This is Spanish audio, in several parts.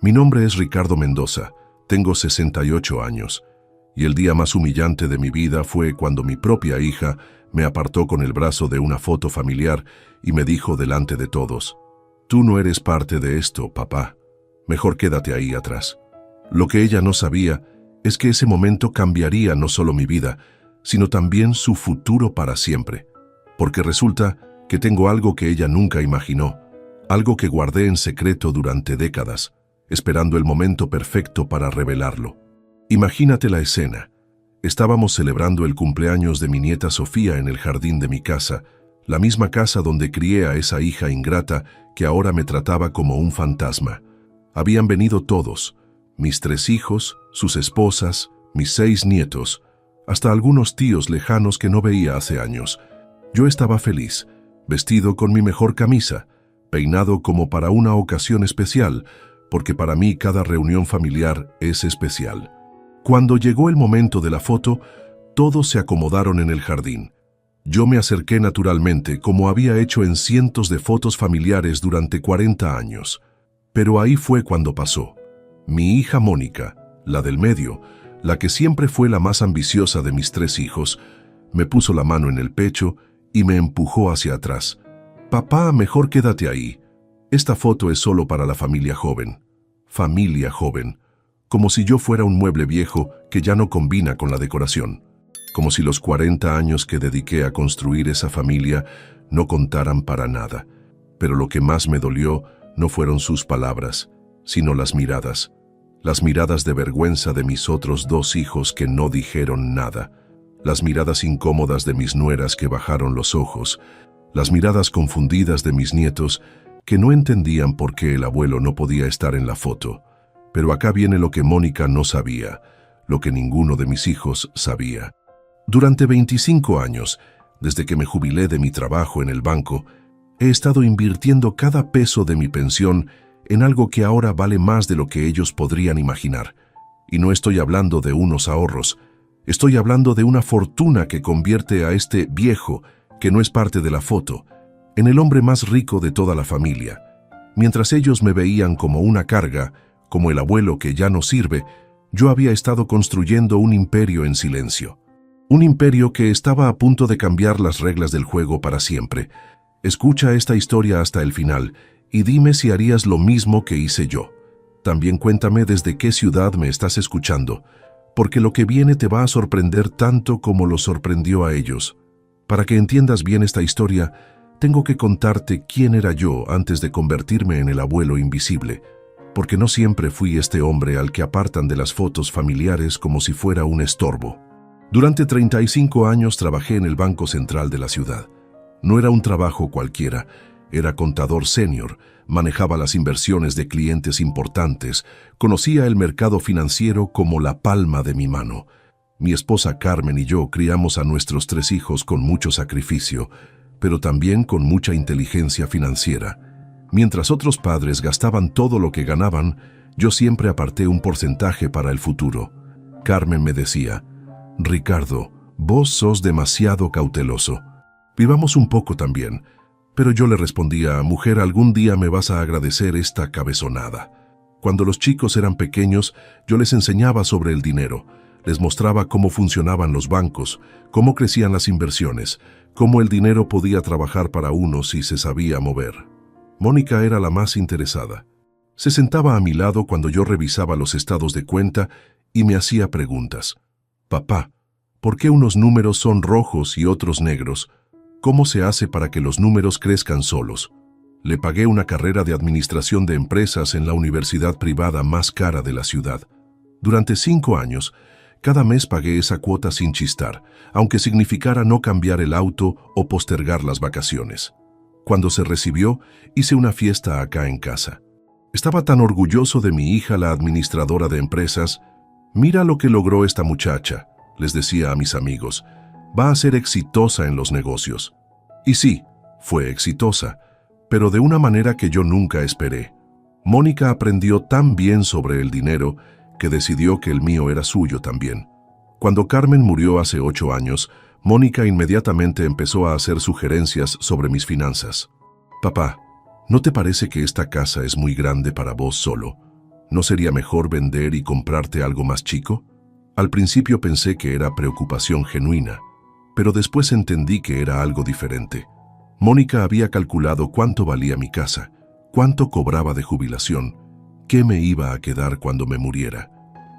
Mi nombre es Ricardo Mendoza, tengo 68 años, y el día más humillante de mi vida fue cuando mi propia hija me apartó con el brazo de una foto familiar y me dijo delante de todos: «Tú no eres parte de esto, papá. Mejor quédate ahí atrás». Lo que ella no sabía es que ese momento cambiaría no solo mi vida, sino también su futuro para siempre. Porque resulta que tengo algo que ella nunca imaginó, algo que guardé en secreto durante décadas, esperando el momento perfecto para revelarlo. Imagínate la escena. Estábamos celebrando el cumpleaños de mi nieta Sofía en el jardín de mi casa, la misma casa donde crié a esa hija ingrata que ahora me trataba como un fantasma. Habían venido todos, mis 3 hijos, sus esposas, mis 6 nietos, hasta algunos tíos lejanos que no veía hace años. Yo estaba feliz, vestido con mi mejor camisa, peinado como para una ocasión especial, porque para mí cada reunión familiar es especial. Cuando llegó el momento de la foto, todos se acomodaron en el jardín. Yo me acerqué naturalmente, como había hecho en cientos de fotos familiares durante 40 años. Pero ahí fue cuando pasó. Mi hija Mónica, la del medio, la que siempre fue la más ambiciosa de mis 3 hijos, me puso la mano en el pecho y me empujó hacia atrás. «Papá, mejor quédate ahí. Esta foto es solo para la familia joven». Familia joven. Como si yo fuera un mueble viejo que ya no combina con la decoración. Como si los 40 años que dediqué a construir esa familia no contaran para nada. Pero lo que más me dolió no fueron sus palabras, sino las miradas. Las miradas de vergüenza de mis otros 2 hijos que no dijeron nada. Las miradas incómodas de mis nueras que bajaron los ojos. Las miradas confundidas de mis nietos que no entendían por qué el abuelo no podía estar en la foto. Pero acá viene lo que Mónica no sabía, lo que ninguno de mis hijos sabía. Durante 25 años, desde que me jubilé de mi trabajo en el banco, he estado invirtiendo cada peso de mi pensión en algo que ahora vale más de lo que ellos podrían imaginar. Y no estoy hablando de unos ahorros, estoy hablando de una fortuna que convierte a este viejo, que no es parte de la foto, en el hombre más rico de toda la familia. Mientras ellos me veían como una carga, como el abuelo que ya no sirve, yo había estado construyendo un imperio en silencio. Un imperio que estaba a punto de cambiar las reglas del juego para siempre. Escucha esta historia hasta el final y dime si harías lo mismo que hice yo. También cuéntame desde qué ciudad me estás escuchando, porque lo que viene te va a sorprender tanto como lo sorprendió a ellos. Para que entiendas bien esta historia, tengo que contarte quién era yo antes de convertirme en el abuelo invisible, porque no siempre fui este hombre al que apartan de las fotos familiares como si fuera un estorbo. Durante 35 años trabajé en el Banco Central de la ciudad. No era un trabajo cualquiera, era contador senior, manejaba las inversiones de clientes importantes, conocía el mercado financiero como la palma de mi mano. Mi esposa Carmen y yo criamos a nuestros 3 hijos con mucho sacrificio, pero también con mucha inteligencia financiera. Mientras otros padres gastaban todo lo que ganaban, yo siempre aparté un porcentaje para el futuro. Carmen me decía: «Ricardo, vos sos demasiado cauteloso. Vivamos un poco también». Pero yo le respondía: «Mujer, algún día me vas a agradecer esta cabezonada». Cuando los chicos eran pequeños, yo les enseñaba sobre el dinero. Les mostraba cómo funcionaban los bancos, cómo crecían las inversiones, cómo el dinero podía trabajar para uno si se sabía mover. Mónica era la más interesada. Se sentaba a mi lado cuando yo revisaba los estados de cuenta y me hacía preguntas. «Papá, ¿por qué unos números son rojos y otros negros? ¿Cómo se hace para que los números crezcan solos?» Le pagué una carrera de administración de empresas en la universidad privada más cara de la ciudad. Durante 5 años, cada mes pagué esa cuota sin chistar, aunque significara no cambiar el auto o postergar las vacaciones. Cuando se recibió, hice una fiesta acá en casa. Estaba tan orgulloso de mi hija, la administradora de empresas. «Mira lo que logró esta muchacha», les decía a mis amigos. «Va a ser exitosa en los negocios». Y sí, fue exitosa, pero de una manera que yo nunca esperé. Mónica aprendió tan bien sobre el dinero que decidió que el mío era suyo también. Cuando Carmen murió hace 8 años, Mónica inmediatamente empezó a hacer sugerencias sobre mis finanzas. «Papá, ¿no te parece que esta casa es muy grande para vos solo? ¿No sería mejor vender y comprarte algo más chico? Al principio pensé que era preocupación genuina, pero después entendí que era algo diferente. Mónica había calculado cuánto valía mi casa, cuánto cobraba de jubilación, qué me iba a quedar cuando me muriera,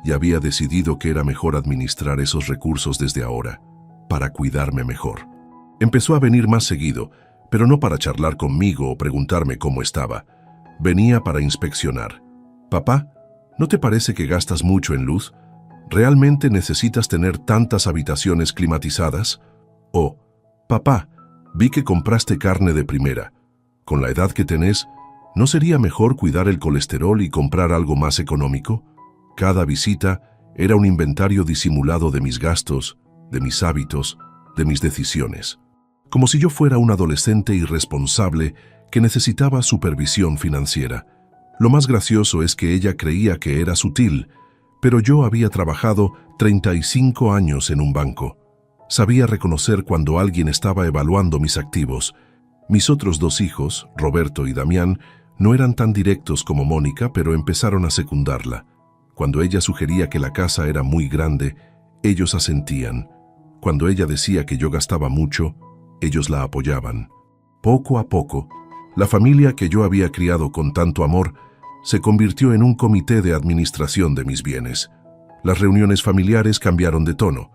y había decidido que era mejor administrar esos recursos desde ahora, para cuidarme mejor. Empezó a venir más seguido, pero no para charlar conmigo o preguntarme cómo estaba. Venía para inspeccionar. «Papá, ¿no te parece que gastas mucho en luz? ¿Realmente necesitas tener tantas habitaciones climatizadas?» O «Papá, vi que compraste carne de primera. Con la edad que tenés, ¿no sería mejor cuidar el colesterol y comprar algo más económico?» Cada visita era un inventario disimulado de mis gastos, de mis hábitos, de mis decisiones. Como si yo fuera un adolescente irresponsable que necesitaba supervisión financiera. Lo más gracioso es que ella creía que era sutil, pero yo había trabajado 35 años en un banco. Sabía reconocer cuando alguien estaba evaluando mis activos. Mis otros dos hijos, Roberto y Damián, no eran tan directos como Mónica, pero empezaron a secundarla. Cuando ella sugería que la casa era muy grande, ellos asentían. Cuando ella decía que yo gastaba mucho, ellos la apoyaban. Poco a poco, la familia que yo había criado con tanto amor se convirtió en un comité de administración de mis bienes. Las reuniones familiares cambiaron de tono.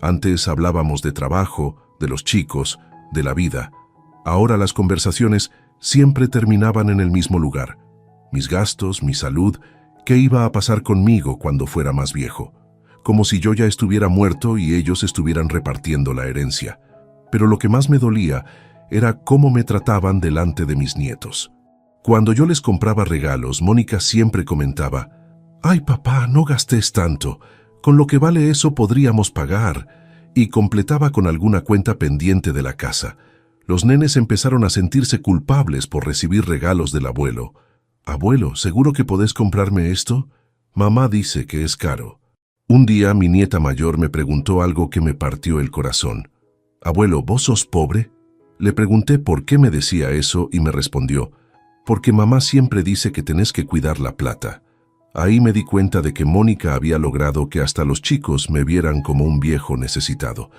Antes hablábamos de trabajo, de los chicos, de la vida. Ahora las conversaciones siempre terminaban en el mismo lugar. Mis gastos, mi salud, qué iba a pasar conmigo cuando fuera más viejo. Como si yo ya estuviera muerto y ellos estuvieran repartiendo la herencia. Pero lo que más me dolía era cómo me trataban delante de mis nietos. Cuando yo les compraba regalos, Mónica siempre comentaba: «Ay, papá, no gastes tanto. Con lo que vale eso podríamos pagar», y completaba con alguna cuenta pendiente de la casa. Los nenes empezaron a sentirse culpables por recibir regalos del abuelo. «Abuelo, ¿seguro que podés comprarme esto? Mamá dice que es caro». Un día mi nieta mayor me preguntó algo que me partió el corazón. «Abuelo, ¿vos sos pobre?». Le pregunté por qué me decía eso y me respondió: «Porque mamá siempre dice que tenés que cuidar la plata». Ahí me di cuenta de que Mónica había logrado que hasta los chicos me vieran como un viejo necesitado.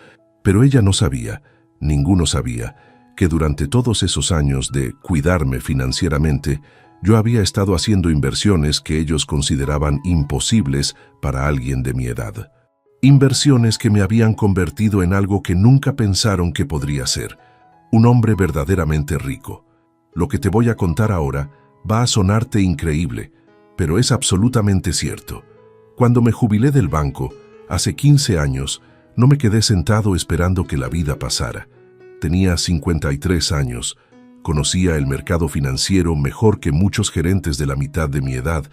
Pero ella no sabía, ninguno sabía, que durante todos esos años de cuidarme financieramente, yo había estado haciendo inversiones que ellos consideraban imposibles para alguien de mi edad. Inversiones que me habían convertido en algo que nunca pensaron que podría ser, un hombre verdaderamente rico. Lo que te voy a contar ahora va a sonarte increíble, pero es absolutamente cierto. Cuando me jubilé del banco, hace 15 años, no me quedé sentado esperando que la vida pasara. Tenía 53 años, conocía el mercado financiero mejor que muchos gerentes de la mitad de mi edad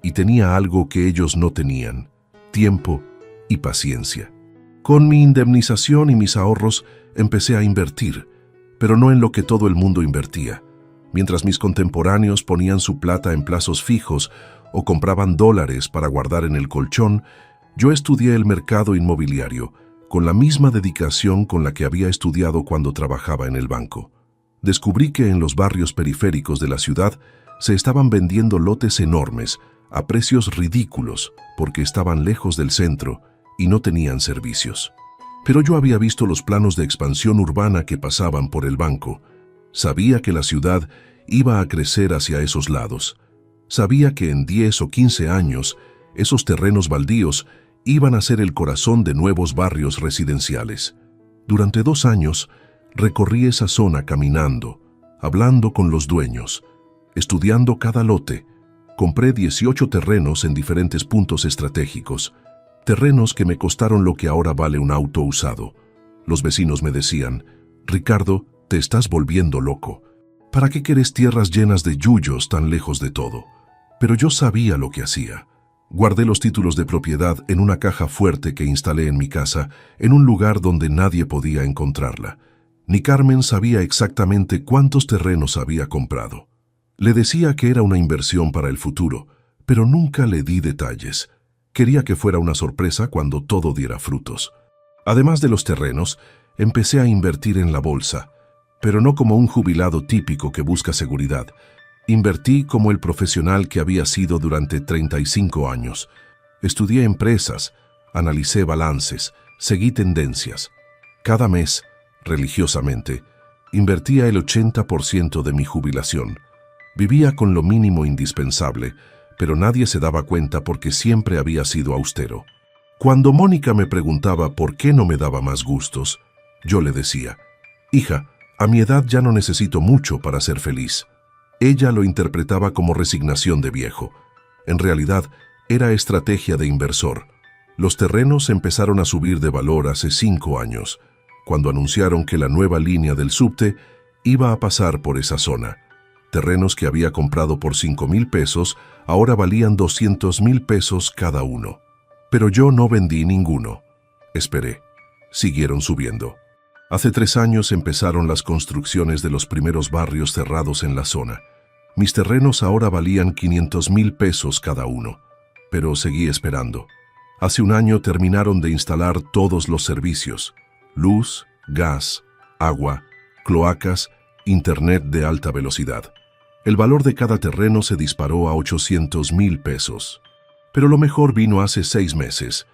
y tenía algo que ellos no tenían: tiempo y paciencia. Con mi indemnización y mis ahorros empecé a invertir, pero no en lo que todo el mundo invertía. Mientras mis contemporáneos ponían su plata en plazos fijos o compraban dólares para guardar en el colchón, yo estudié el mercado inmobiliario con la misma dedicación con la que había estudiado cuando trabajaba en el banco. Descubrí que en los barrios periféricos de la ciudad se estaban vendiendo lotes enormes a precios ridículos porque estaban lejos del centro y no tenían servicios. Pero yo había visto los planos de expansión urbana que pasaban por el banco. Sabía que la ciudad iba a crecer hacia esos lados. Sabía que en 10 o 15 años esos terrenos baldíos iban a ser el corazón de nuevos barrios residenciales. Durante 2 años recorrí esa zona caminando, hablando con los dueños, estudiando cada lote. Compré 18 terrenos en diferentes puntos estratégicos, terrenos que me costaron lo que ahora vale un auto usado. Los vecinos me decían: «Ricardo, te estás volviendo loco. ¿Para qué querés tierras llenas de yuyos tan lejos de todo?». Pero yo sabía lo que hacía. Guardé los títulos de propiedad en una caja fuerte que instalé en mi casa, en un lugar donde nadie podía encontrarla. Ni Carmen sabía exactamente cuántos terrenos había comprado. Le decía que era una inversión para el futuro, pero nunca le di detalles. Quería que fuera una sorpresa cuando todo diera frutos. Además de los terrenos, empecé a invertir en la bolsa, pero no como un jubilado típico que busca seguridad. Invertí como el profesional que había sido durante 35 años. Estudié empresas, analicé balances, seguí tendencias. Cada mes, religiosamente, invertía el 80% de mi jubilación. Vivía con lo mínimo indispensable, pero nadie se daba cuenta porque siempre había sido austero. Cuando Mónica me preguntaba por qué no me daba más gustos, yo le decía: «Hija, a mi edad ya no necesito mucho para ser feliz». Ella lo interpretaba como resignación de viejo. En realidad, era estrategia de inversor. Los terrenos empezaron a subir de valor hace 5 años, cuando anunciaron que la nueva línea del subte iba a pasar por esa zona. Terrenos que había comprado por 5,000 pesos ahora valían 200,000 pesos cada uno. Pero yo no vendí ninguno. Esperé. Siguieron subiendo. Hace 3 años empezaron las construcciones de los primeros barrios cerrados en la zona. Mis terrenos ahora valían 500,000 pesos cada uno. Pero seguí esperando. Hace 1 año terminaron de instalar todos los servicios: luz, gas, agua, cloacas, internet de alta velocidad. El valor de cada terreno se disparó a 800,000 pesos. Pero lo mejor vino hace 6 meses,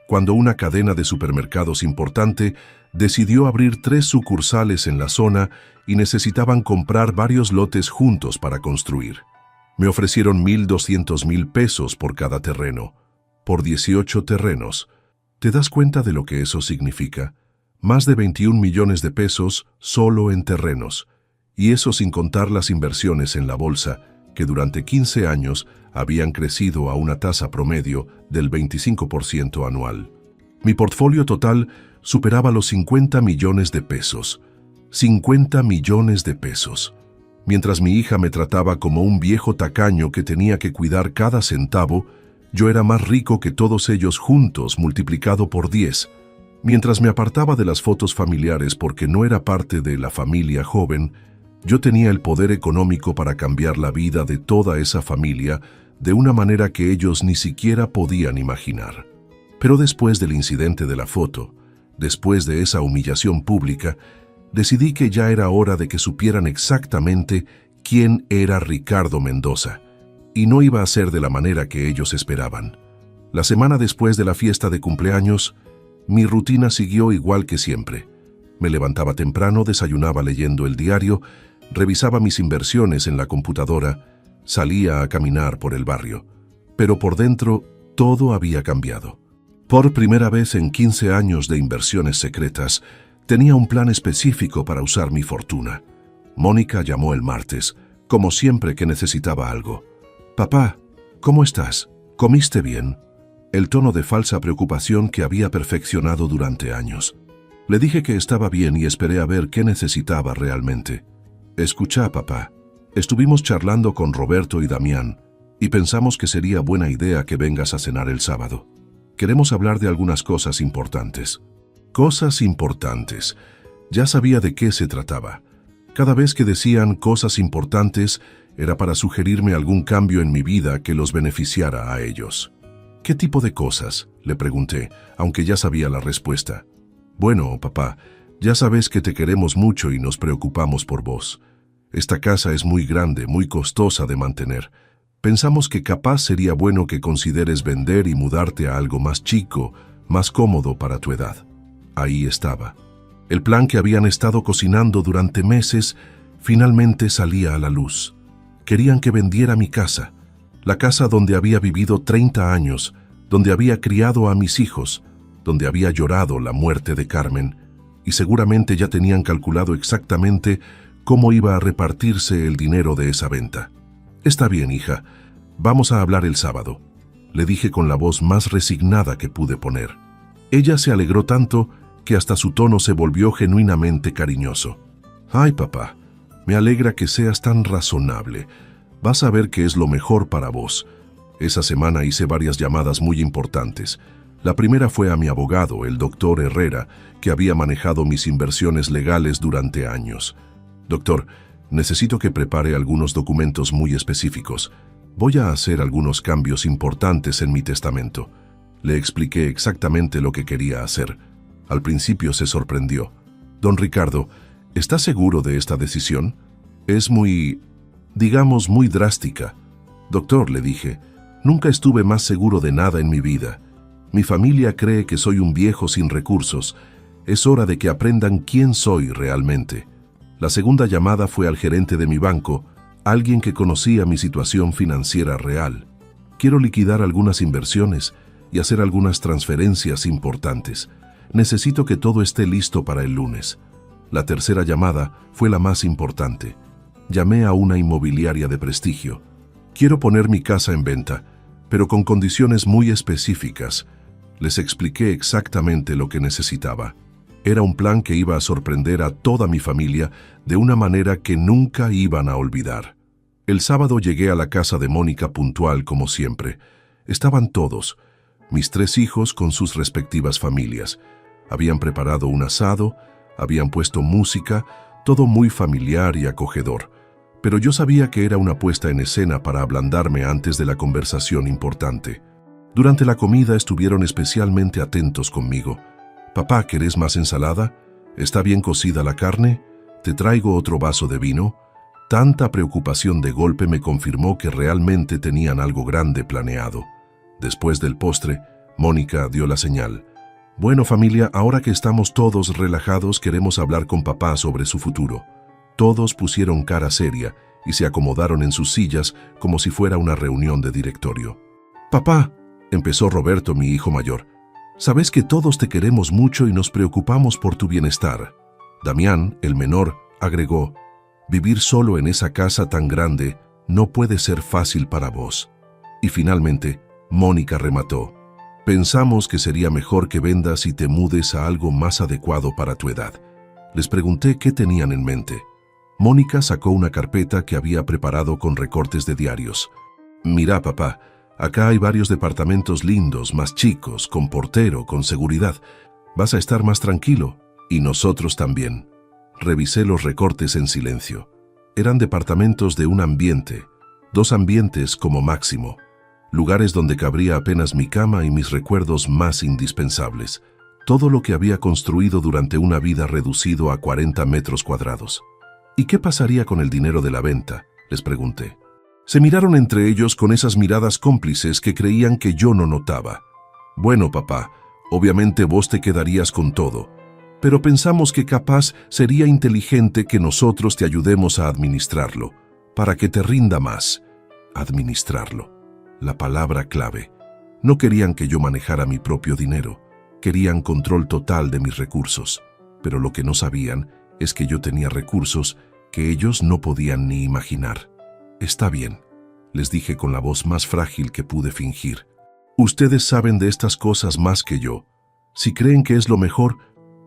cuando una cadena de supermercados importante decidió abrir 3 sucursales en la zona y necesitaban comprar varios lotes juntos para construir. Me ofrecieron 1,200,000 pesos por cada terreno, por 18 terrenos. ¿Te das cuenta de lo que eso significa? Más de 21 millones de pesos solo en terrenos, y eso sin contar las inversiones en la bolsa, que durante 15 años habían crecido a una tasa promedio del 25% anual. Mi portfolio total superaba los 50 millones de pesos. 50 millones de pesos. Mientras mi hija me trataba como un viejo tacaño que tenía que cuidar cada centavo, yo era más rico que todos ellos juntos multiplicado por 10. Mientras me apartaba de las fotos familiares porque no era parte de la familia joven, yo tenía el poder económico para cambiar la vida de toda esa familia de una manera que ellos ni siquiera podían imaginar. Pero después del incidente de la foto, después de esa humillación pública, decidí que ya era hora de que supieran exactamente quién era Ricardo Mendoza, y no iba a ser de la manera que ellos esperaban. La semana después de la fiesta de cumpleaños, mi rutina siguió igual que siempre. Me levantaba temprano, desayunaba leyendo el diario, revisaba mis inversiones en la computadora, salía a caminar por el barrio. Pero por dentro, todo había cambiado. Por primera vez en 15 años de inversiones secretas, tenía un plan específico para usar mi fortuna. Mónica llamó el martes, como siempre que necesitaba algo. «Papá, ¿cómo estás? ¿Comiste bien?». El tono de falsa preocupación que había perfeccionado durante años. Le dije que estaba bien y esperé a ver qué necesitaba realmente. «Escucha, papá. Estuvimos charlando con Roberto y Damián y pensamos que sería buena idea que vengas a cenar el sábado. Queremos hablar de algunas cosas importantes». Cosas importantes. Ya sabía de qué se trataba. Cada vez que decían cosas importantes, era para sugerirme algún cambio en mi vida que los beneficiara a ellos. «¿Qué tipo de cosas?», le pregunté, aunque ya sabía la respuesta. «Bueno, papá, ya sabes que te queremos mucho y nos preocupamos por vos. Esta casa es muy grande, muy costosa de mantener. Pensamos que capaz sería bueno que consideres vender y mudarte a algo más chico, más cómodo para tu edad». Ahí estaba. El plan que habían estado cocinando durante meses finalmente salía a la luz. Querían que vendiera mi casa, la casa donde había vivido 30 años, donde había criado a mis hijos, donde había llorado la muerte de Carmen, y seguramente ya tenían calculado exactamente cómo iba a repartirse el dinero de esa venta. «Está bien, hija, vamos a hablar el sábado», le dije con la voz más resignada que pude poner. Ella se alegró tanto que hasta su tono se volvió genuinamente cariñoso. «Ay, papá, me alegra que seas tan razonable. Vas a ver que es lo mejor para vos». Esa semana hice varias llamadas muy importantes. La primera fue a mi abogado, el doctor Herrera, que había manejado mis inversiones legales durante años. «Doctor, necesito que prepare algunos documentos muy específicos. Voy a hacer algunos cambios importantes en mi testamento». Le expliqué exactamente lo que quería hacer. Al principio se sorprendió. «Don Ricardo, ¿está seguro de esta decisión? Es muy digamos muy drástica. Doctor, le dije, nunca estuve más seguro de nada en mi vida. Mi familia cree que soy un viejo sin recursos. Es hora de que aprendan quién soy realmente. La segunda llamada fue al gerente de mi banco, alguien que conocía mi situación financiera real. Quiero liquidar algunas inversiones y hacer algunas transferencias importantes. Necesito que todo esté listo para el lunes. La tercera llamada fue la más importante. Llamé a una inmobiliaria de prestigio. Quiero poner mi casa en venta, pero con condiciones muy específicas. Les expliqué exactamente lo que necesitaba. Era un plan que iba a sorprender a toda mi familia de una manera que nunca iban a olvidar. El sábado llegué a la casa de Mónica puntual como siempre. Estaban todos, mis 3 hijos con sus respectivas familias. Habían preparado un asado, habían puesto música, todo muy familiar y acogedor. Pero yo sabía que era una puesta en escena para ablandarme antes de la conversación importante. Durante la comida estuvieron especialmente atentos conmigo. «Papá, ¿querés más ensalada? ¿Está bien cocida la carne? ¿Te traigo otro vaso de vino?» Tanta preocupación de golpe me confirmó que realmente tenían algo grande planeado. Después del postre, Mónica dio la señal. «Bueno, familia, ahora que estamos todos relajados, queremos hablar con papá sobre su futuro». Todos pusieron cara seria y se acomodaron en sus sillas como si fuera una reunión de directorio. «Papá», empezó Roberto, mi hijo mayor, «sabes que todos te queremos mucho y nos preocupamos por tu bienestar». Damián, el menor, agregó, «Vivir solo en esa casa tan grande no puede ser fácil para vos». Y finalmente, Mónica remató, «Pensamos que sería mejor que vendas y te mudes a algo más adecuado para tu edad». Les pregunté qué tenían en mente. Mónica sacó una carpeta que había preparado con recortes de diarios. «Mira, papá, acá hay varios departamentos lindos, más chicos, con portero, con seguridad. Vas a estar más tranquilo, y nosotros también». Revisé los recortes en silencio. Eran departamentos de un ambiente, 2 ambientes como máximo. Lugares donde cabría apenas mi cama y mis recuerdos más indispensables. Todo lo que había construido durante una vida reducido a 40 metros cuadrados. «¿Y qué pasaría con el dinero de la venta?», les pregunté. Se miraron entre ellos con esas miradas cómplices que creían que yo no notaba. «Bueno, papá, obviamente vos te quedarías con todo, pero pensamos que capaz sería inteligente que nosotros te ayudemos a administrarlo, para que te rinda más». Administrarlo. La palabra clave. No querían que yo manejara mi propio dinero. Querían control total de mis recursos. Pero lo que no sabían es que yo tenía recursos que ellos no podían ni imaginar. «Está bien», les dije con la voz más frágil que pude fingir. «Ustedes saben de estas cosas más que yo. Si creen que es lo mejor».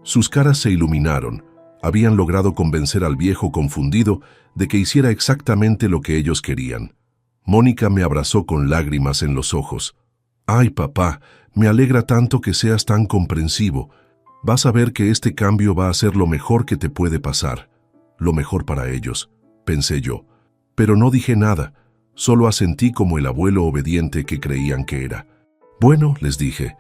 Sus caras se iluminaron. Habían logrado convencer al viejo confundido de que hiciera exactamente lo que ellos querían. Mónica me abrazó con lágrimas en los ojos. «Ay, papá, me alegra tanto que seas tan comprensivo. Vas a ver que este cambio va a ser lo mejor que te puede pasar». Lo mejor para ellos, pensé yo. Pero no dije nada, solo asentí como el abuelo obediente que creían que era. «Bueno», les dije,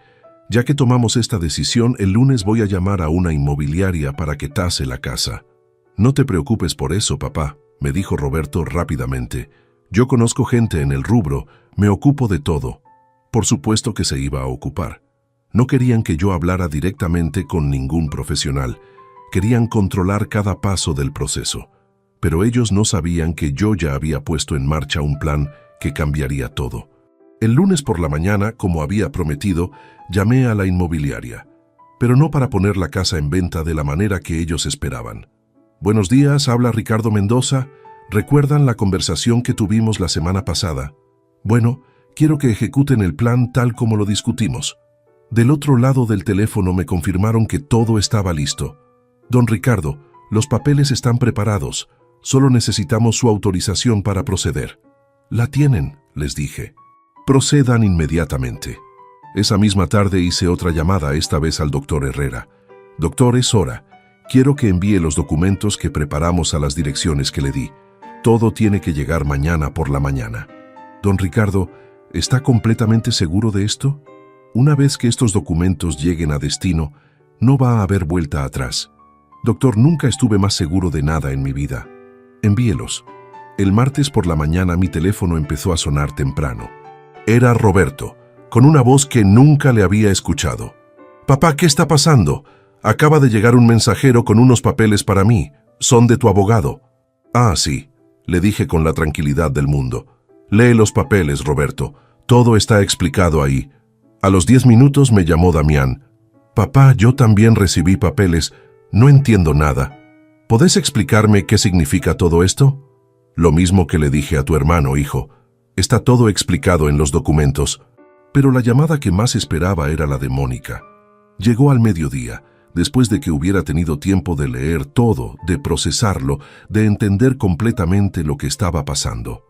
«ya que tomamos esta decisión, el lunes voy a llamar a una inmobiliaria para que tase la casa». «No te preocupes por eso, papá», me dijo Roberto rápidamente. «Yo conozco gente en el rubro, me ocupo de todo». Por supuesto que se iba a ocupar. No querían que yo hablara directamente con ningún profesional. Querían controlar cada paso del proceso. Pero ellos no sabían que yo ya había puesto en marcha un plan que cambiaría todo. El lunes por la mañana, como había prometido, llamé a la inmobiliaria. Pero no para poner la casa en venta de la manera que ellos esperaban. «Buenos días, habla Ricardo Mendoza. ¿Recuerdan la conversación que tuvimos la semana pasada? Bueno, quiero que ejecuten el plan tal como lo discutimos». Del otro lado del teléfono me confirmaron que todo estaba listo. «Don Ricardo, los papeles están preparados. Solo necesitamos su autorización para proceder». «La tienen», les dije. «Procedan inmediatamente». Esa misma tarde hice otra llamada, esta vez al doctor Herrera. «Doctor, es hora. Quiero que envíe los documentos que preparamos a las direcciones que le di. Todo tiene que llegar mañana por la mañana». «Don Ricardo, ¿está completamente seguro de esto? Una vez que estos documentos lleguen a destino, no va a haber vuelta atrás». «Doctor, nunca estuve más seguro de nada en mi vida». «Envíelos». El martes por la mañana mi teléfono empezó a sonar temprano. Era Roberto, con una voz que nunca le había escuchado. «Papá, ¿qué está pasando? Acaba de llegar un mensajero con unos papeles para mí. Son de tu abogado». «Ah, sí», le dije con la tranquilidad del mundo. «Lee los papeles, Roberto. Todo está explicado ahí». A los 10 minutos me llamó Damián. «Papá, yo también recibí papeles. No entiendo nada. ¿Podés explicarme qué significa todo esto?» «Lo mismo que le dije a tu hermano, hijo. Está todo explicado en los documentos». Pero la llamada que más esperaba era la de Mónica. Llegó al mediodía, después de que hubiera tenido tiempo de leer todo, de procesarlo, de entender completamente lo que estaba pasando.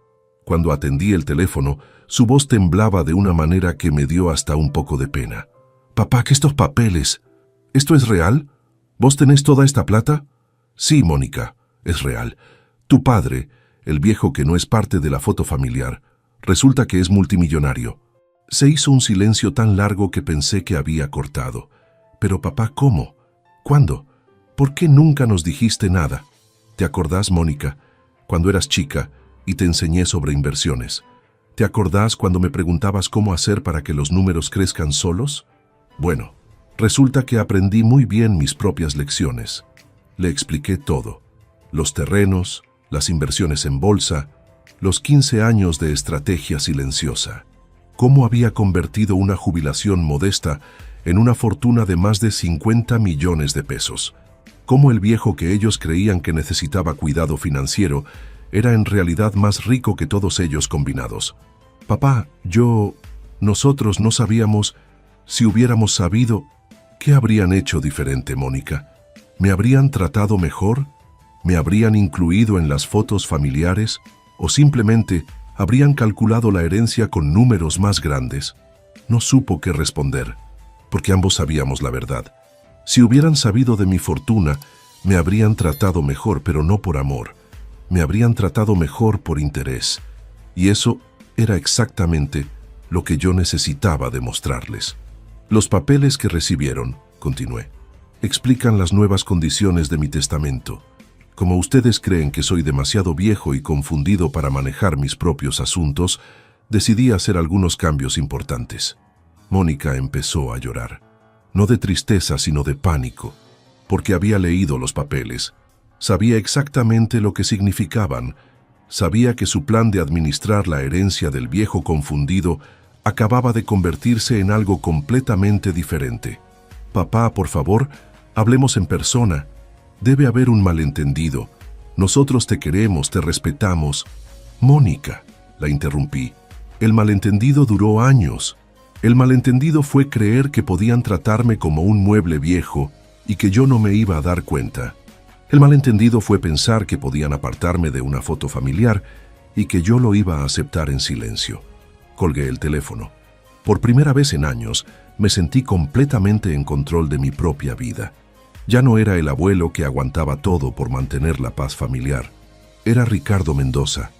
Cuando atendí el teléfono, su voz temblaba de una manera que me dio hasta un poco de pena. «Papá, ¿qué estos papeles? ¿Esto es real? ¿Vos tenés toda esta plata?» «Sí, Mónica, es real. Tu padre, el viejo que no es parte de la foto familiar, resulta que es multimillonario». Se hizo un silencio tan largo que pensé que había cortado. «Pero papá, ¿cómo? ¿Cuándo? ¿Por qué nunca nos dijiste nada? ¿Te acordás, Mónica, cuando eras chica y te enseñé sobre inversiones? ¿Te acordás cuando me preguntabas cómo hacer para que los números crezcan solos? Bueno, resulta que aprendí muy bien mis propias lecciones. Le expliqué todo. Los terrenos, las inversiones en bolsa, los 15 años de estrategia silenciosa. Cómo había convertido una jubilación modesta en una fortuna de más de 50 millones de pesos. Cómo el viejo que ellos creían que necesitaba cuidado financiero era en realidad más rico que todos ellos combinados. Papá, nosotros no sabíamos. Si hubiéramos sabido, ¿qué habrían hecho diferente, Mónica? ¿Me habrían tratado mejor? ¿Me habrían incluido en las fotos familiares? ¿O simplemente habrían calculado la herencia con números más grandes? No supo qué responder, porque ambos sabíamos la verdad. Si hubieran sabido de mi fortuna, me habrían tratado mejor, pero no por amor. Me habrían tratado mejor por interés. Y eso era exactamente lo que yo necesitaba demostrarles. Los papeles que recibieron, continué, explican las nuevas condiciones de mi testamento. Como ustedes creen que soy demasiado viejo y confundido para manejar mis propios asuntos, decidí hacer algunos cambios importantes». Mónica empezó a llorar. No de tristeza, sino de pánico, porque había leído los papeles. Sabía exactamente lo que significaban. Sabía que su plan de administrar la herencia del viejo confundido acababa de convertirse en algo completamente diferente. «Papá, por favor, hablemos en persona. Debe haber un malentendido. Nosotros te queremos, te respetamos». «Mónica», la interrumpí, «el malentendido duró años. El malentendido fue creer que podían tratarme como un mueble viejo y que yo no me iba a dar cuenta. El malentendido fue pensar que podían apartarme de una foto familiar y que yo lo iba a aceptar en silencio». Colgué el teléfono. Por primera vez en años, me sentí completamente en control de mi propia vida. Ya no era el abuelo que aguantaba todo por mantener la paz familiar. Era Ricardo Mendoza,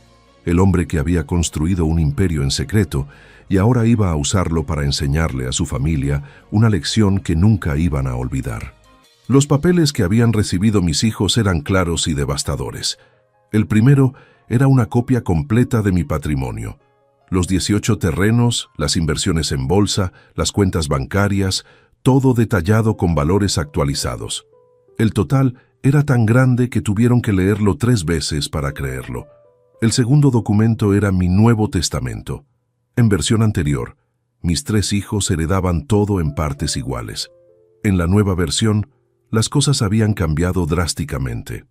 el hombre que había construido un imperio en secreto y ahora iba a usarlo para enseñarle a su familia una lección que nunca iban a olvidar. Los papeles que habían recibido mis hijos eran claros y devastadores. El primero era una copia completa de mi patrimonio. Los 18 terrenos, las inversiones en bolsa, las cuentas bancarias, todo detallado con valores actualizados. El total era tan grande que tuvieron que leerlo 3 veces para creerlo. El segundo documento era mi nuevo testamento. En versión anterior, mis 3 hijos heredaban todo en partes iguales. En la nueva versión, las cosas habían cambiado drásticamente.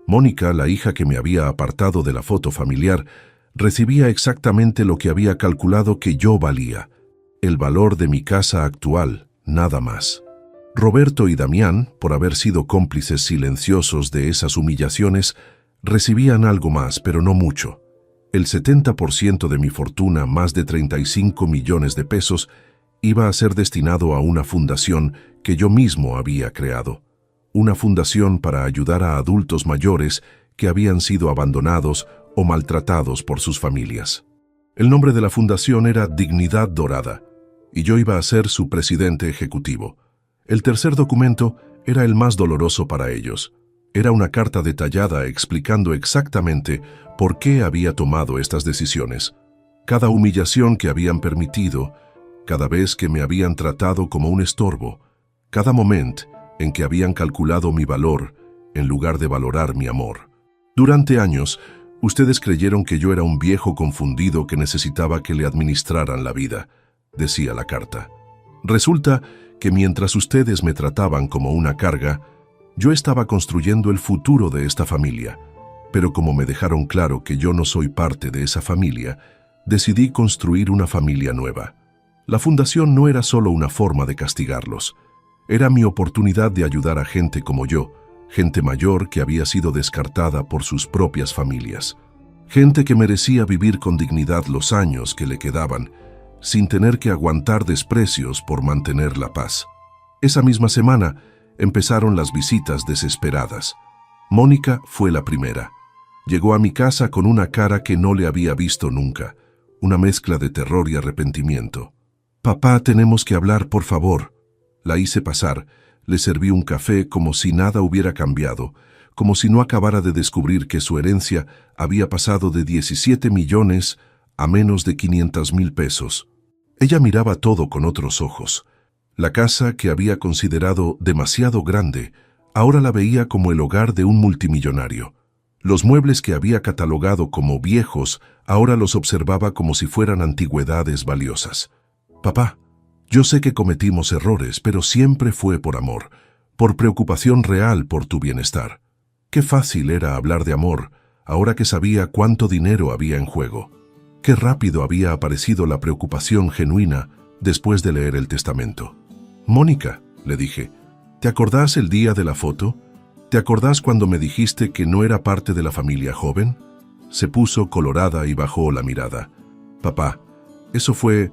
Mónica, la hija que me había apartado de la foto familiar, recibía exactamente lo que había calculado que yo valía, el valor de mi casa actual, nada más. Roberto y Damián, por haber sido cómplices silenciosos de esas humillaciones, recibían algo más, pero no mucho. El 70% de mi fortuna, más de 35 millones de pesos, iba a ser destinado a una fundación que yo mismo había creado. Una fundación para ayudar a adultos mayores que habían sido abandonados o maltratados por sus familias. El nombre de la fundación era Dignidad Dorada, y yo iba a ser su presidente ejecutivo. El tercer documento era el más doloroso para ellos. Era una carta detallada explicando exactamente por qué había tomado estas decisiones. Cada humillación que habían permitido, cada vez que me habían tratado como un estorbo, cada momento en que habían calculado mi valor en lugar de valorar mi amor. Durante años, ustedes creyeron que yo era un viejo confundido que necesitaba que le administraran la vida, decía la carta. Resulta que mientras ustedes me trataban como una carga, yo estaba construyendo el futuro de esta familia. Pero como me dejaron claro que yo no soy parte de esa familia, decidí construir una familia nueva. La fundación no era solo una forma de castigarlos. Era mi oportunidad de ayudar a gente como yo, gente mayor que había sido descartada por sus propias familias. Gente que merecía vivir con dignidad los años que le quedaban, sin tener que aguantar desprecios por mantener la paz. Esa misma semana empezaron las visitas desesperadas. Mónica fue la primera. Llegó a mi casa con una cara que no le había visto nunca, una mezcla de terror y arrepentimiento. «Papá, tenemos que hablar, por favor». La hice pasar, le serví un café como si nada hubiera cambiado, como si no acabara de descubrir que su herencia había pasado de 17 millones a menos de 500,000 pesos. Ella miraba todo con otros ojos. La casa que había considerado demasiado grande, ahora la veía como el hogar de un multimillonario. Los muebles que había catalogado como viejos, ahora los observaba como si fueran antigüedades valiosas. «Papá, yo sé que cometimos errores, pero siempre fue por amor, por preocupación real por tu bienestar». Qué fácil era hablar de amor, ahora que sabía cuánto dinero había en juego. Qué rápido había aparecido la preocupación genuina después de leer el testamento. «Mónica», le dije, «¿te acordás el día de la foto? ¿Te acordás cuando me dijiste que no era parte de la familia joven?» Se puso colorada y bajó la mirada. «Papá, eso fue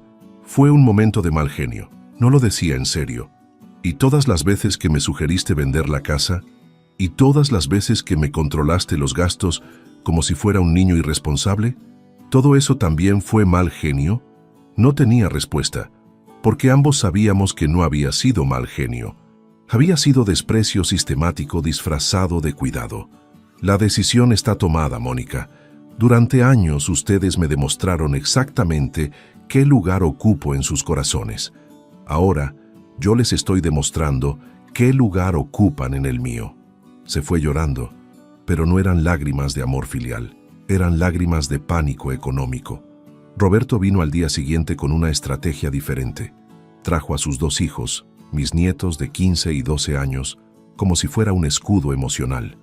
un momento de mal genio. No lo decía en serio. Y todas las veces que me sugeriste vender la casa, y todas las veces que me controlaste los gastos como si fuera un niño irresponsable, ¿todo eso también fue mal genio?» No tenía respuesta, porque ambos sabíamos que no había sido mal genio. Había sido desprecio sistemático disfrazado de cuidado. «La decisión está tomada, Mónica. Durante años ustedes me demostraron exactamente qué lugar ocupo en sus corazones. Ahora yo les estoy demostrando qué lugar ocupan en el mío». Se fue llorando, pero no eran lágrimas de amor filial, eran lágrimas de pánico económico. Roberto vino al día siguiente con una estrategia diferente. Trajo a sus 2 hijos, mis nietos de 15 y 12 años, como si fuera un escudo emocional.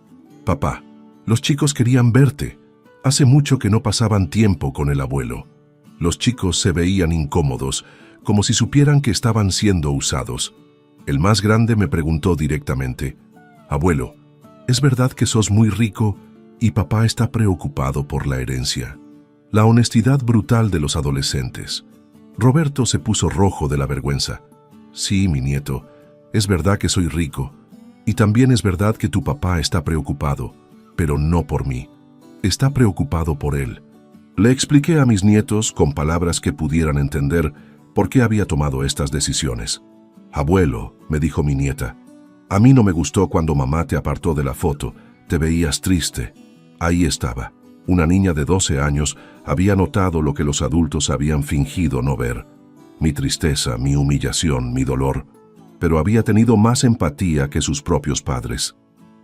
«Papá, los chicos querían verte. Hace mucho que no pasaban tiempo con el abuelo». Los chicos se veían incómodos, como si supieran que estaban siendo usados. El más grande me preguntó directamente: «Abuelo, ¿es verdad que sos muy rico y papá está preocupado por la herencia?» La honestidad brutal de los adolescentes. Roberto se puso rojo de la vergüenza. «Sí, mi nieto, es verdad que soy rico. Y también es verdad que tu papá está preocupado, pero no por mí. Está preocupado por él». Le expliqué a mis nietos, con palabras que pudieran entender, por qué había tomado estas decisiones. «Abuelo», me dijo mi nieta, «a mí no me gustó cuando mamá te apartó de la foto. Te veías triste». Ahí estaba. Una niña de 12 años había notado lo que los adultos habían fingido no ver. Mi tristeza, mi humillación, mi dolor. Pero había tenido más empatía que sus propios padres.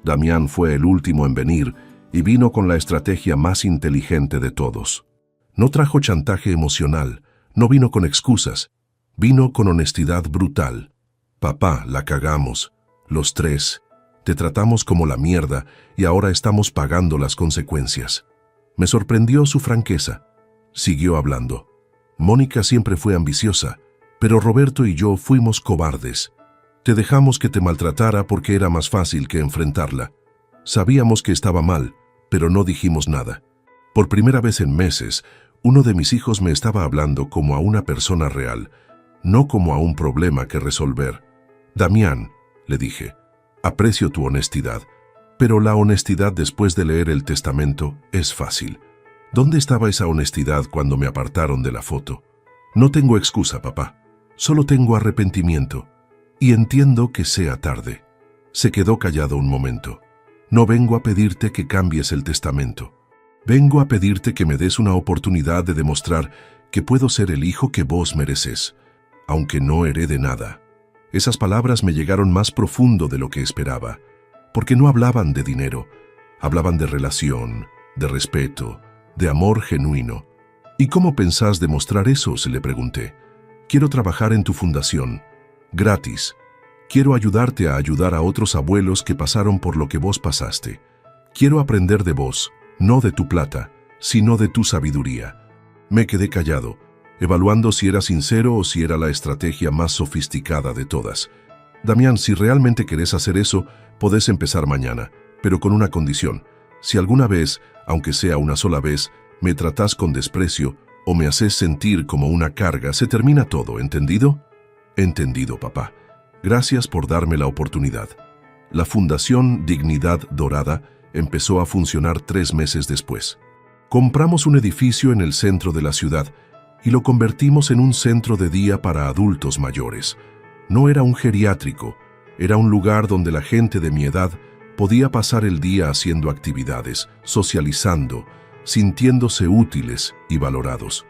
Damián fue el último en venir y vino con la estrategia más inteligente de todos. No trajo chantaje emocional, no vino con excusas, vino con honestidad brutal. «Papá, la cagamos. Los 3. Te tratamos como la mierda y ahora estamos pagando las consecuencias». Me sorprendió su franqueza. Siguió hablando. «Mónica siempre fue ambiciosa, pero Roberto y yo fuimos cobardes. Te dejamos que te maltratara porque era más fácil que enfrentarla. Sabíamos que estaba mal, pero no dijimos nada. Por primera vez en meses, uno de mis hijos me estaba hablando como a una persona real, no como a un problema que resolver. Damián», le dije, «aprecio tu honestidad, pero la honestidad después de leer el testamento es fácil. ¿Dónde estaba esa honestidad cuando me apartaron de la foto? No tengo excusa, papá. Solo tengo arrepentimiento. Y entiendo que sea tarde». Se quedó callado un momento. No vengo a pedirte que cambies el testamento. Vengo a pedirte que me des una oportunidad de demostrar que puedo ser el hijo que vos mereces, aunque no herede nada. Esas palabras me llegaron más profundo de lo que esperaba, porque no hablaban de dinero, hablaban de relación, de respeto, de amor genuino. ¿Y cómo pensás demostrar eso?, se le pregunté. Quiero trabajar en tu fundación, gratis. Quiero ayudarte a ayudar a otros abuelos que pasaron por lo que vos pasaste. Quiero aprender de vos, no de tu plata, sino de tu sabiduría. Me quedé callado, evaluando si era sincero o si era la estrategia más sofisticada de todas. Damián, si realmente querés hacer eso, podés empezar mañana, pero con una condición. Si alguna vez, aunque sea una sola vez, me tratás con desprecio o me haces sentir como una carga, se termina todo, ¿entendido? Entendido, papá. Gracias por darme la oportunidad. La Fundación Dignidad Dorada empezó a funcionar 3 meses después. Compramos un edificio en el centro de la ciudad y lo convertimos en un centro de día para adultos mayores. No era un geriátrico, era un lugar donde la gente de mi edad podía pasar el día haciendo actividades, socializando, sintiéndose útiles y valorados.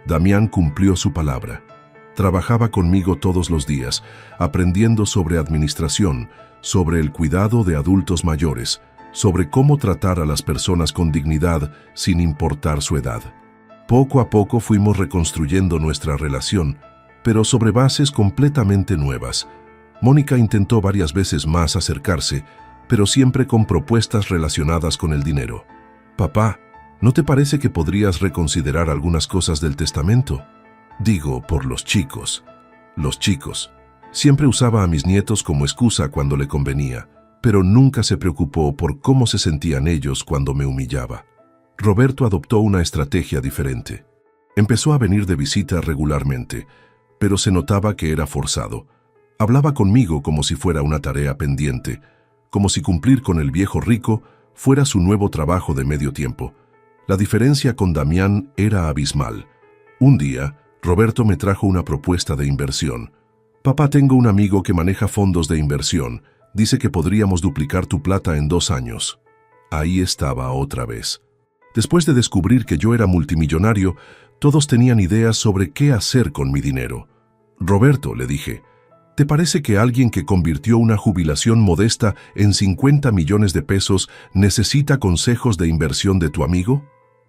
Damián cumplió su palabra. Trabajaba conmigo todos los días, aprendiendo sobre administración, sobre el cuidado de adultos mayores, sobre cómo tratar a las personas con dignidad sin importar su edad. Poco a poco fuimos reconstruyendo nuestra relación, pero sobre bases completamente nuevas. Mónica intentó varias veces más acercarse, pero siempre con propuestas relacionadas con el dinero. Papá, ¿no te parece que podrías reconsiderar algunas cosas del testamento? Digo, por los chicos. Los chicos. Siempre usaba a mis nietos como excusa cuando le convenía, pero nunca se preocupó por cómo se sentían ellos cuando me humillaba. Roberto adoptó una estrategia diferente. Empezó a venir de visita regularmente, pero se notaba que era forzado. Hablaba conmigo como si fuera una tarea pendiente, como si cumplir con el viejo rico fuera su nuevo trabajo de medio tiempo. La diferencia con Damián era abismal. Un día, Roberto me trajo una propuesta de inversión. Papá, tengo un amigo que maneja fondos de inversión. Dice que podríamos duplicar tu plata en 2 años. Ahí estaba otra vez. Después de descubrir que yo era multimillonario, todos tenían ideas sobre qué hacer con mi dinero. Roberto, le dije, ¿te parece que alguien que convirtió una jubilación modesta en 50 millones de pesos necesita consejos de inversión de tu amigo?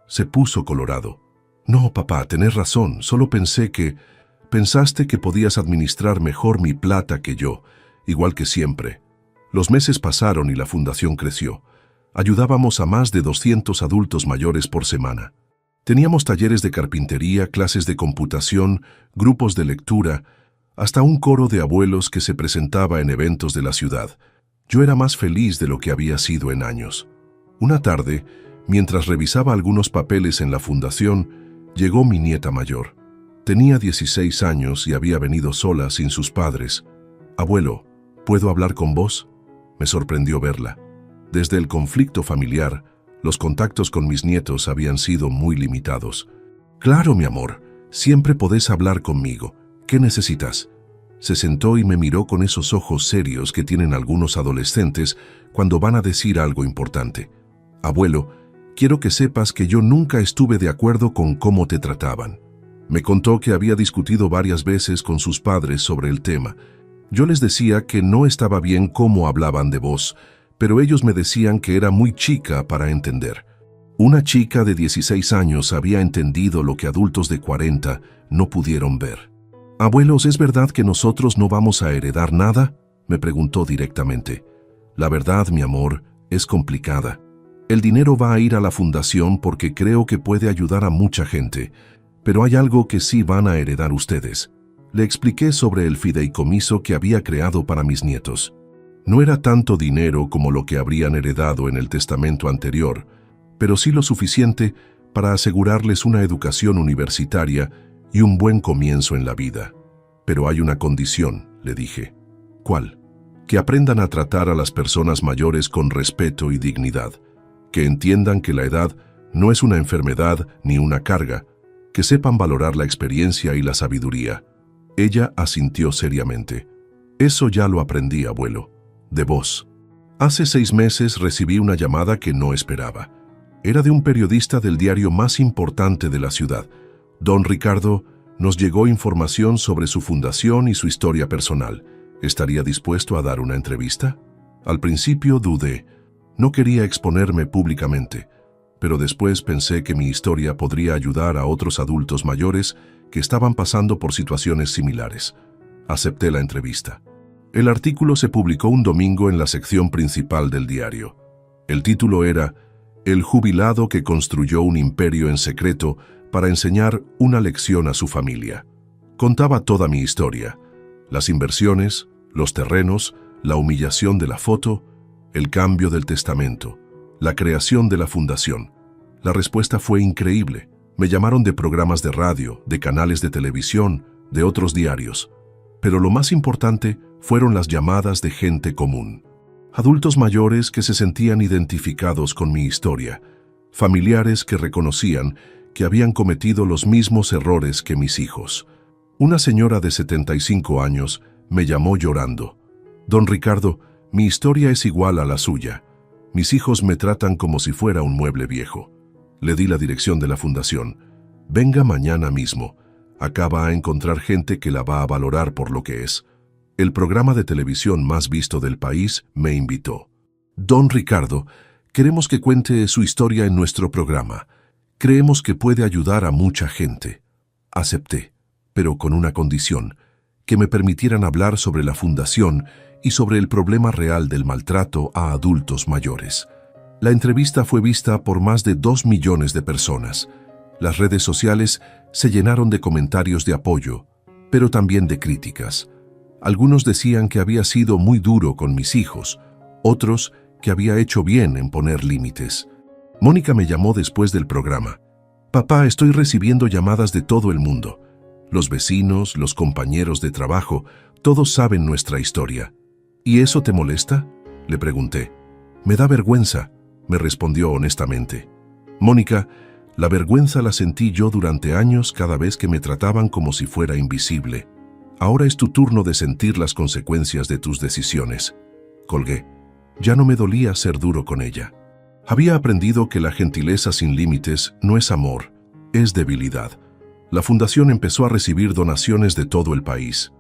Se puso colorado. No, papá, tenés razón, solo pensaste que podías administrar mejor mi plata que yo, igual que siempre. Los meses pasaron y la fundación creció. Ayudábamos a más de 200 adultos mayores por semana. Teníamos talleres de carpintería, clases de computación, grupos de lectura, hasta un coro de abuelos que se presentaba en eventos de la ciudad. Yo era más feliz de lo que había sido en años. Una tarde, mientras revisaba algunos papeles en la fundación, llegó mi nieta mayor. Tenía 16 años y había venido sola sin sus padres. Abuelo, ¿puedo hablar con vos? Me sorprendió verla. Desde el conflicto familiar, los contactos con mis nietos habían sido muy limitados. Claro, mi amor, siempre podés hablar conmigo. ¿Qué necesitas? Se sentó y me miró con esos ojos serios que tienen algunos adolescentes cuando van a decir algo importante. Abuelo, quiero que sepas que yo nunca estuve de acuerdo con cómo te trataban. Me contó que había discutido varias veces con sus padres sobre el tema. Yo les decía que no estaba bien cómo hablaban de vos, pero ellos me decían que era muy chica para entender. Una chica de 16 años había entendido lo que adultos de 40 no pudieron ver. Abuelos, ¿es verdad que nosotros no vamos a heredar nada? Me preguntó directamente. La verdad, mi amor, es complicada. El dinero va a ir a la fundación porque creo que puede ayudar a mucha gente, pero hay algo que sí van a heredar ustedes. Le expliqué sobre el fideicomiso que había creado para mis nietos. No era tanto dinero como lo que habrían heredado en el testamento anterior, pero sí lo suficiente para asegurarles una educación universitaria y un buen comienzo en la vida. Pero hay una condición, le dije. ¿Cuál? Que aprendan a tratar a las personas mayores con respeto y dignidad, que entiendan que la edad no es una enfermedad ni una carga, que sepan valorar la experiencia y la sabiduría. Ella asintió seriamente. Eso ya lo aprendí, abuelo, de vos. Hace 6 meses recibí una llamada que no esperaba. Era de un periodista del diario más importante de la ciudad. Don Ricardo, nos llegó información sobre su fundación y su historia personal. ¿Estaría dispuesto a dar una entrevista? Al principio dudé. No quería exponerme públicamente, pero después pensé que mi historia podría ayudar a otros adultos mayores que estaban pasando por situaciones similares. Acepté la entrevista. El artículo se publicó un domingo en la sección principal del diario. El título era «El jubilado que construyó un imperio en secreto para enseñar una lección a su familia». Contaba toda mi historia: las inversiones, los terrenos, la humillación de la foto, el cambio del testamento, la creación de la fundación. La respuesta fue increíble. Me llamaron de programas de radio, de canales de televisión, de otros diarios. Pero lo más importante fueron las llamadas de gente común. Adultos mayores que se sentían identificados con mi historia, familiares que reconocían que habían cometido los mismos errores que mis hijos. Una señora de 75 años me llamó llorando. «Don Ricardo, mi historia es igual a la suya. Mis hijos me tratan como si fuera un mueble viejo». Le di la dirección de la fundación. «Venga mañana mismo. Acá va a encontrar gente que la va a valorar por lo que es». El programa de televisión más visto del país me invitó. «Don Ricardo, queremos que cuente su historia en nuestro programa. Creemos que puede ayudar a mucha gente». Acepté, pero con una condición: que me permitieran hablar sobre la fundación y sobre el problema real del maltrato a adultos mayores. La entrevista fue vista por más de 2 millones de personas. Las redes sociales se llenaron de comentarios de apoyo, pero también de críticas. Algunos decían que había sido muy duro con mis hijos, otros que había hecho bien en poner límites. Mónica me llamó después del programa. «Papá, estoy recibiendo llamadas de todo el mundo. Los vecinos, los compañeros de trabajo, todos saben nuestra historia». «¿Y eso te molesta?», le pregunté. «Me da vergüenza», me respondió honestamente. «Mónica, la vergüenza la sentí yo durante años cada vez que me trataban como si fuera invisible. Ahora es tu turno de sentir las consecuencias de tus decisiones». Colgué. Ya no me dolía ser duro con ella. Había aprendido que la gentileza sin límites no es amor, es debilidad. La fundación empezó a recibir donaciones de todo el país.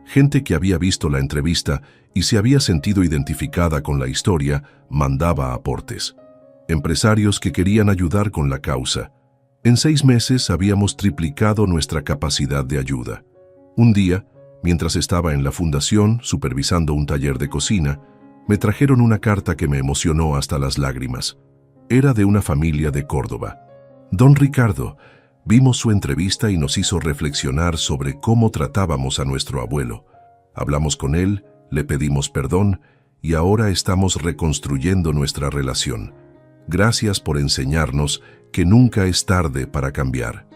Gente que había visto la entrevista y se había sentido identificada con la historia mandaba aportes. Empresarios que querían ayudar con la causa. En 6 meses habíamos triplicado nuestra capacidad de ayuda. Un día, mientras estaba en la fundación supervisando un taller de cocina, me trajeron una carta que me emocionó hasta las lágrimas. Era de una familia de Córdoba. «Don Ricardo, vimos su entrevista y nos hizo reflexionar sobre cómo tratábamos a nuestro abuelo. Hablamos con él, le pedimos perdón y ahora estamos reconstruyendo nuestra relación. Gracias por enseñarnos que nunca es tarde para cambiar».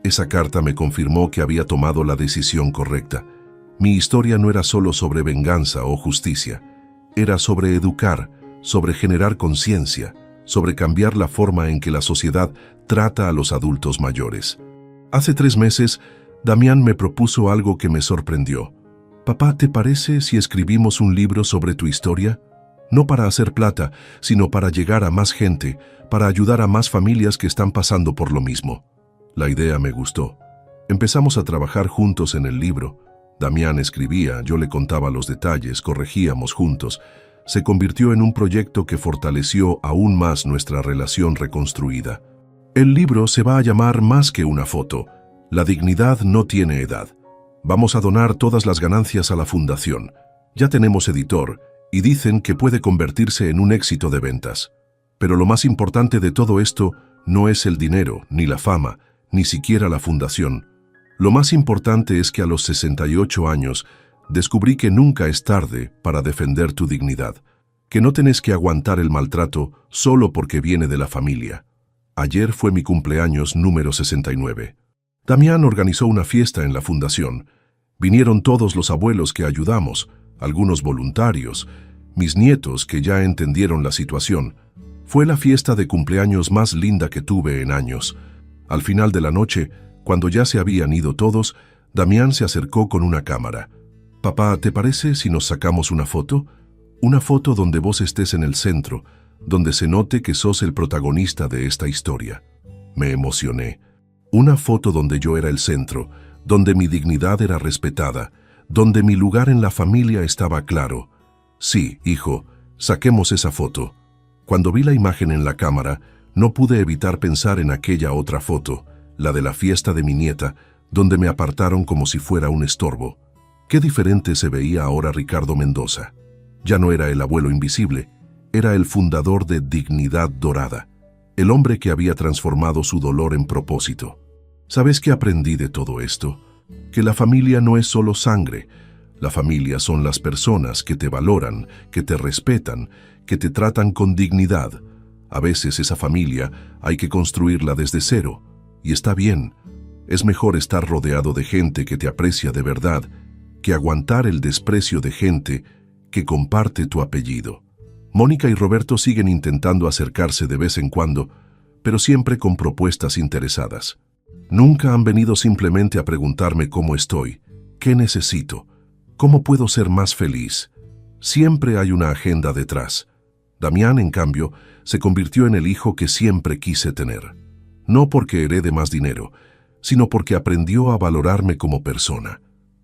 Esa carta me confirmó que había tomado la decisión correcta. Mi historia no era solo sobre venganza o justicia. Era sobre educar, sobre generar conciencia, sobre cambiar la forma en que la sociedad trata a los adultos mayores. Hace 3 meses, Damián me propuso algo que me sorprendió. «Papá, ¿te parece si escribimos un libro sobre tu historia? No para hacer plata, sino para llegar a más gente, para ayudar a más familias que están pasando por lo mismo». La idea me gustó. Empezamos a trabajar juntos en el libro. Damián escribía, yo le contaba los detalles, corregíamos juntos. Se convirtió en un proyecto que fortaleció aún más nuestra relación reconstruida. El libro se va a llamar Más que una foto. La dignidad no tiene edad. Vamos a donar todas las ganancias a la fundación. Ya tenemos editor y dicen que puede convertirse en un éxito de ventas. Pero lo más importante de todo esto no es el dinero, ni la fama, ni siquiera la fundación. Lo más importante es que a los 68 años descubrí que nunca es tarde para defender tu dignidad, que no tenés que aguantar el maltrato solo porque viene de la familia. Ayer fue mi cumpleaños número 69. Damián organizó una fiesta en la fundación. Vinieron todos los abuelos que ayudamos, algunos voluntarios, mis nietos que ya entendieron la situación. Fue la fiesta de cumpleaños más linda que tuve en años. Al final de la noche, cuando ya se habían ido todos, Damián se acercó con una cámara. «Papá, ¿te parece si nos sacamos una foto?» Una foto donde vos estés en el centro, donde se note que sos el protagonista de esta historia. Me emocioné. Una foto donde yo era el centro, donde mi dignidad era respetada, donde mi lugar en la familia estaba claro. Sí, hijo, saquemos esa foto. Cuando vi la imagen en la cámara, no pude evitar pensar en aquella otra foto, la de la fiesta de mi nieta, donde me apartaron como si fuera un estorbo. Qué diferente se veía ahora Ricardo Mendoza. Ya no era el abuelo invisible, era el fundador de Dignidad Dorada, el hombre que había transformado su dolor en propósito. ¿Sabes qué aprendí de todo esto? Que la familia no es solo sangre. La familia son las personas que te valoran, que te respetan, que te tratan con dignidad. A veces esa familia hay que construirla desde cero, y está bien. Es mejor estar rodeado de gente que te aprecia de verdad, que aguantar el desprecio de gente que comparte tu apellido. Mónica y Roberto siguen intentando acercarse de vez en cuando, pero siempre con propuestas interesadas. Nunca han venido simplemente a preguntarme cómo estoy, qué necesito, cómo puedo ser más feliz. Siempre hay una agenda detrás. Damián, en cambio, se convirtió en el hijo que siempre quise tener. No porque herede más dinero, sino porque aprendió a valorarme como persona.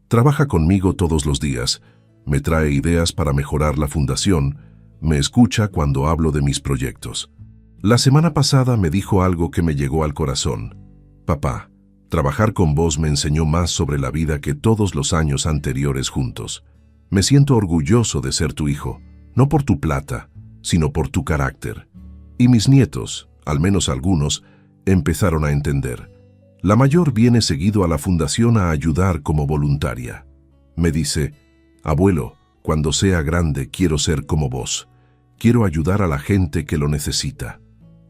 Trabaja conmigo todos los días, me trae ideas para mejorar la fundación, me escucha cuando hablo de mis proyectos. La semana pasada me dijo algo que me llegó al corazón. Papá, trabajar con vos me enseñó más sobre la vida que todos los años anteriores juntos. Me siento orgulloso de ser tu hijo, no por tu plata, sino por tu carácter. Y mis nietos, al menos algunos, empezaron a entender. La mayor viene seguido a la fundación a ayudar como voluntaria. Me dice, abuelo, cuando sea grande quiero ser como vos. Quiero ayudar a la gente que lo necesita.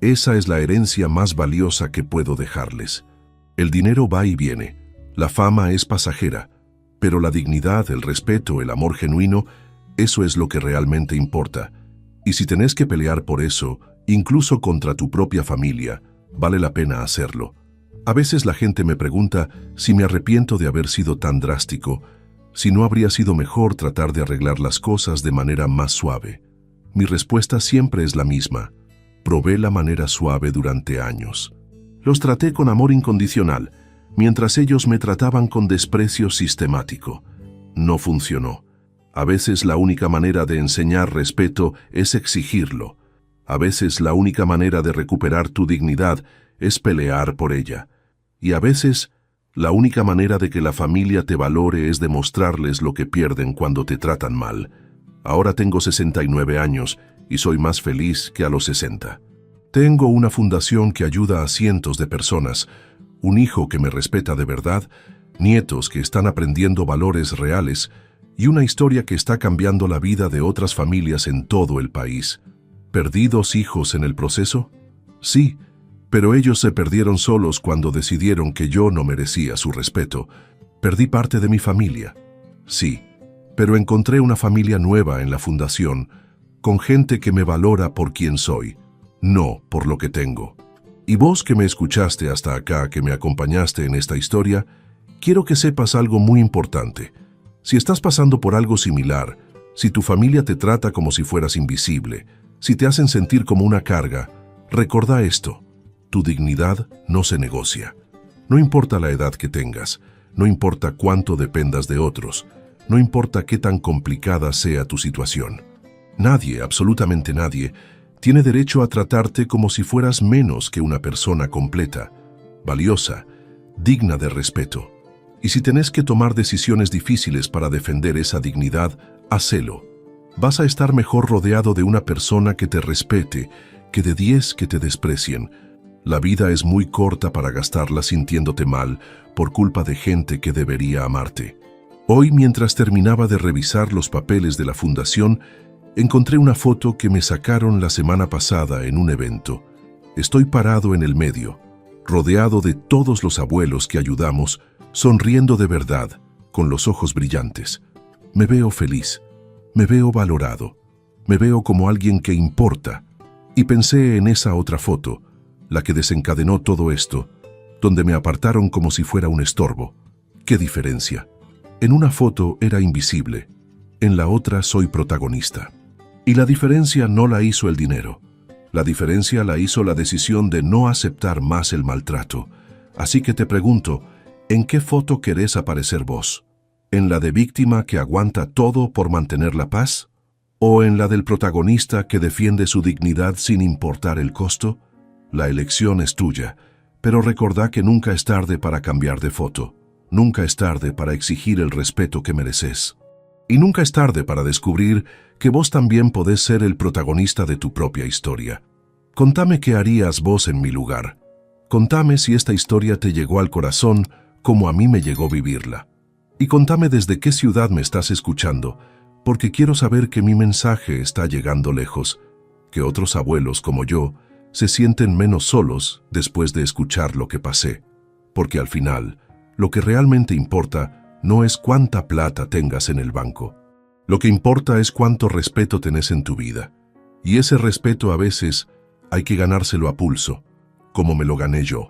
Esa es la herencia más valiosa que puedo dejarles. El dinero va y viene, la fama es pasajera, pero la dignidad, el respeto, el amor genuino, eso es lo que realmente importa. Y si tenés que pelear por eso, incluso contra tu propia familia, vale la pena hacerlo. A veces la gente me pregunta si me arrepiento de haber sido tan drástico, si no habría sido mejor tratar de arreglar las cosas de manera más suave. Mi respuesta siempre es la misma. Probé la manera suave durante años. Los traté con amor incondicional, mientras ellos me trataban con desprecio sistemático. No funcionó. A veces la única manera de enseñar respeto es exigirlo. A veces la única manera de recuperar tu dignidad es pelear por ella. Y a veces la única manera de que la familia te valore es demostrarles lo que pierden cuando te tratan mal. Ahora tengo 69 años y soy más feliz que a los 60. Tengo una fundación que ayuda a cientos de personas, un hijo que me respeta de verdad, nietos que están aprendiendo valores reales y una historia que está cambiando la vida de otras familias en todo el país. ¿Perdí 2 hijos en el proceso? Sí, pero ellos se perdieron solos cuando decidieron que yo no merecía su respeto. Perdí parte de mi familia. Sí, pero encontré una familia nueva en la fundación, con gente que me valora por quien soy, no por lo que tengo. Y vos que me escuchaste hasta acá, que me acompañaste en esta historia, quiero que sepas algo muy importante. Si estás pasando por algo similar, si tu familia te trata como si fueras invisible, si te hacen sentir como una carga, recordá esto. Tu dignidad no se negocia. No importa la edad que tengas, no importa cuánto dependas de otros, no importa qué tan complicada sea tu situación. Nadie, absolutamente nadie, tiene derecho a tratarte como si fueras menos que una persona completa, valiosa, digna de respeto. Y si tenés que tomar decisiones difíciles para defender esa dignidad, hacelo. Vas a estar mejor rodeado de una persona que te respete, que de 10 que te desprecien. La vida es muy corta para gastarla sintiéndote mal por culpa de gente que debería amarte. Hoy, mientras terminaba de revisar los papeles de la fundación, encontré una foto que me sacaron la semana pasada en un evento. Estoy parado en el medio, rodeado de todos los abuelos que ayudamos, sonriendo de verdad, con los ojos brillantes. Me veo feliz, me veo valorado, me veo como alguien que importa. Y pensé en esa otra foto, la que desencadenó todo esto, donde me apartaron como si fuera un estorbo. ¿Qué diferencia? En una foto era invisible, en la otra soy protagonista. Y la diferencia no la hizo el dinero. La diferencia la hizo la decisión de no aceptar más el maltrato. Así que te pregunto, ¿en qué foto querés aparecer vos? ¿En la de víctima que aguanta todo por mantener la paz? ¿O en la del protagonista que defiende su dignidad sin importar el costo? La elección es tuya, pero recordá que nunca es tarde para cambiar de foto. Nunca es tarde para exigir el respeto que mereces. Y nunca es tarde para descubrir que vos también podés ser el protagonista de tu propia historia. Contame qué harías vos en mi lugar. Contame si esta historia te llegó al corazón como a mí me llegó vivirla. Y contame desde qué ciudad me estás escuchando, porque quiero saber que mi mensaje está llegando lejos, que otros abuelos como yo se sienten menos solos después de escuchar lo que pasé. Porque al final, lo que realmente importa no es cuánta plata tengas en el banco. Lo que importa es cuánto respeto tenés en tu vida. Y ese respeto a veces hay que ganárselo a pulso, como me lo gané yo.